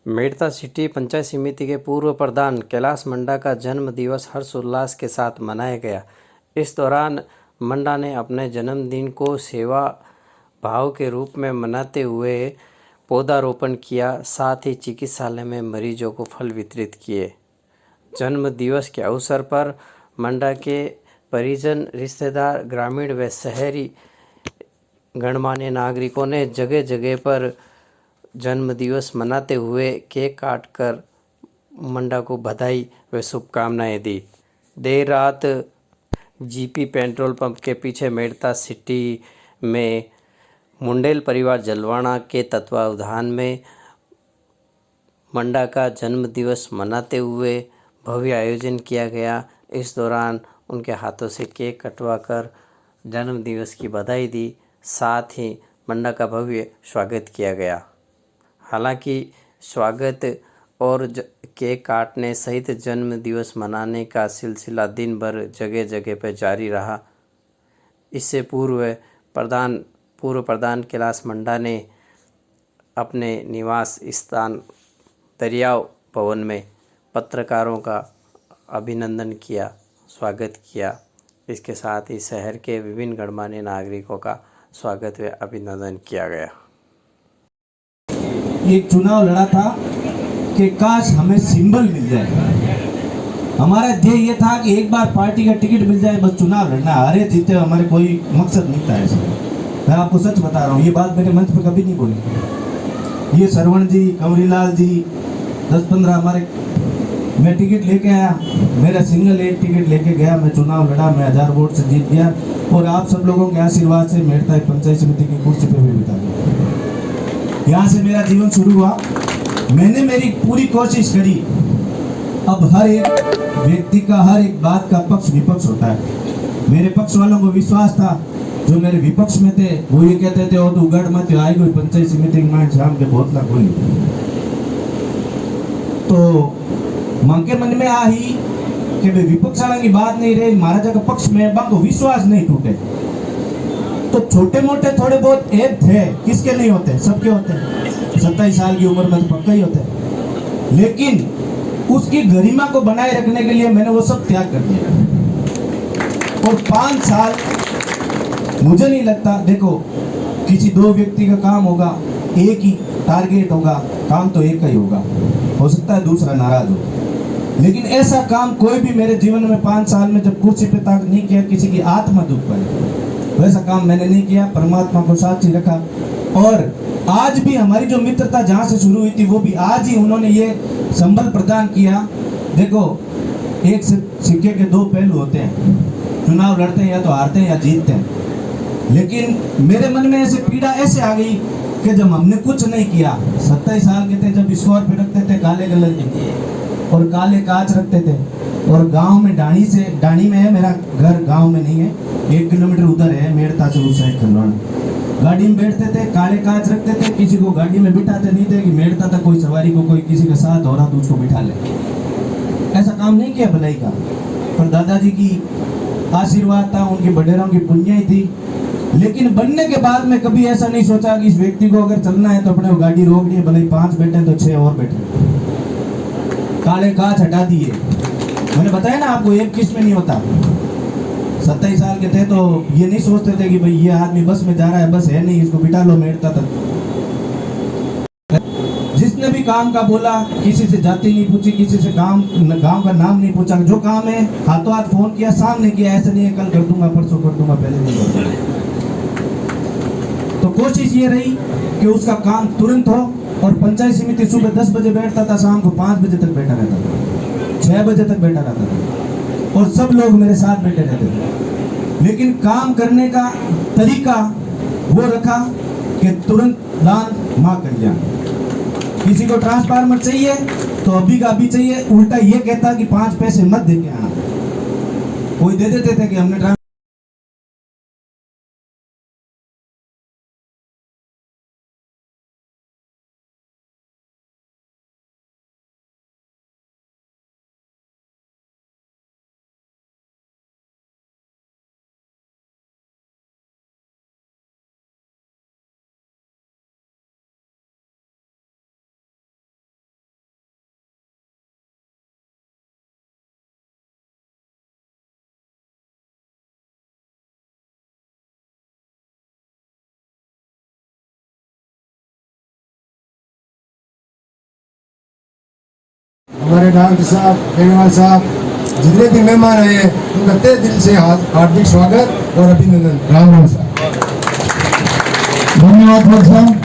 Merta city panchayat समिति के पूर्व प्रधान कैलाश मंडा का जन्म दिवस हर्षोल्लास के साथ मनाया गया। इस दौरान मंडा ने अपने जन्मदिन को सेवा भाव के रूप में मनाते हुए पौधारोपण किया, साथ ही चिकित्सालय में मरीजों को फल वितरित किए। जन्म दिवस के अवसर पर मंडा के परिजन, रिश्तेदार, ग्रामीण व शहरी गणमान्य नागरिकों ने जगह जगह पर जन्म दिवस मनाते हुए केक काटकर मंडा को बधाई व शुभकामनाएं दी। देर रात जीपी पेट्रोल पंप के पीछे मेड़ता सिटी में मुंडेल परिवार जलवाणा के तत्वावधान में मंडा का जन्म दिवस मनाते हुए भव्य आयोजन किया गया। इस दौरान उनके हाथों से केक कटवाकर जन्म दिवस की बधाई दी, साथ ही मंडा का भव्य स्वागत किया गया। हालांकि स्वागत और केक काटने सहित जन्म दिवस मनाने का सिलसिला दिन भर जगह जगह पर जारी रहा। इससे पूर्व प्रधान कैलाश मंडा ने अपने निवास स्थान दरियाव भवन में पत्रकारों का अभिनंदन किया, स्वागत किया। इसके साथ ही शहर के विभिन्न गणमान्य नागरिकों का स्वागत व अभिनंदन किया गया। एक चुनाव लड़ा था कि काश हमें सिंबल मिल जाए। हमारा ध्येय ये था कि एक बार पार्टी का टिकट मिल जाए, बस चुनाव लड़ना, हारे जीते हमारे कोई मकसद नहीं था ऐसा। मैं आपको सच बता रहा हूँ, ये बात मेरे मंच पर कभी नहीं बोली। ये श्रवण जी, कंवरीलाल जी 10-15 हमारे, मैं टिकट लेके आया, मेरा सिंगल एक टिकट लेके गया, मैं चुनाव लड़ा, मैं 1000 वोट से जीत गया और आप सब लोगों के आशीर्वाद से मेड़ता पंचायत समिति की कुर्सी पे भी बिठा दिया। यहाँ से मेरा जीवन शुरू हुआ। मैंने मेरी पूरी कोशिश करी। अब हर एक व्यक्ति का, हर एक बात का पक्ष विपक्ष होता है। मेरे पक्ष वालों को विश्वास था, जो मेरे विपक्ष में थे वो ये कहते थे, ओ तू गढ़ मत आई कोई पंचायत समिति में शाम के बहुत लाख बोली। तो मां के मन में आई कि वे विपक्ष वाला की बात नहीं रही, महाराजा का पक्ष में को विश्वास नहीं टूटे। तो छोटे मोटे थोड़े बहुत ऐप थे, किसके नहीं होते, सबके होते हैं। 27 साल की उम्र में तो पक्का ही होते हैं, लेकिन उसकी गरिमा को बनाए रखने के लिए मैंने वो सब त्याग कर दिया। और 5 साल मुझे नहीं लगता, देखो किसी 2 व्यक्ति का काम होगा, एक ही टारगेट होगा, काम तो एक का ही होगा, हो सकता है दूसरा नाराज हो, लेकिन ऐसा काम कोई भी मेरे जीवन में 5 साल में जब कुर्सी पे तक नहीं किया, किसी की आत्मा दुख पाए, वैसा काम मैंने नहीं किया। परमात्मा को साक्षी रखा। और आज भी हमारी जो मित्रता जहाँ से शुरू हुई थी, वो भी आज ही उन्होंने ये संबल प्रदान किया। देखो, एक सिक्के के 2 पहलू होते हैं, चुनाव लड़ते हैं या तो हारते हैं या जीतते हैं। लेकिन मेरे मन में ऐसे पीड़ा ऐसे आ गई कि जब हमने कुछ नहीं किया, 27 साल के थे, जब स्कोर पे रखते थे काले कलर के और काले कांच रखते थे, और गांव में डाणी में है मेरा घर, गांव में नहीं है, 1 किलोमीटर उधर है, मेड़ता से उस साइड खलवाना। गाड़ी में बैठते थे, काले कांच रखते थे, किसी को गाड़ी में बिठाते नहीं थे कि मेड़ता था कोई सवारी को कोई किसी के साथ हो रहा तो उसको बिठा ले। ऐसा काम नहीं किया भलाई का, पर दादाजी की आशीर्वाद था, उनके बडेरों की पुण्य थी। लेकिन बनने के बाद में कभी ऐसा नहीं सोचा कि इस व्यक्ति को अगर चलना है तो अपने वो गाड़ी रोकनी है, भले 5 बैठे तो 6 और बैठे। काले कांच हटा दिए। मैंने बताया ना आपको, एक किस में नहीं होता। 27 साल के थे तो ये नहीं सोचते थे कि भाई ये आदमी बस में जा रहा है, बस है नहीं, इसको बिठा लो, मेड़ता था। जिसने भी काम का बोला, किसी से जाति नहीं पूछी, किसी से गांव का नाम नहीं पूछा, जो काम है हाथों हाथ फोन किया, सामने किया। ऐसे नहीं है कल कर दूंगा, परसों कर दूंगा, पहले नहीं कर दूंगा। तो कोशिश ये रही कि उसका काम तुरंत हो। और पंचायत समिति सुबह 10 बजे बैठता था, शाम को 5 बजे तक बैठा रहता था, 6 बजे तक बैठा रहता था, और सब लोग मेरे साथ बैठे रहते थे। लेकिन काम करने का तरीका वो रखा कि तुरंत दान मां कल्याण। किसी को ट्रांसफार्मर चाहिए तो अभी का अभी चाहिए, उल्टा ये कहता कि 5 पैसे मत दे के आना। कोई दे देते थे कि हमने हमारे डॉक्टर साहब, बेनीवाल साहब, जितने भी मेहमान आए हैं उनका तहे दिल से हार्दिक स्वागत और अभिनंदन। राम राम साहब। धन्यवाद साहब।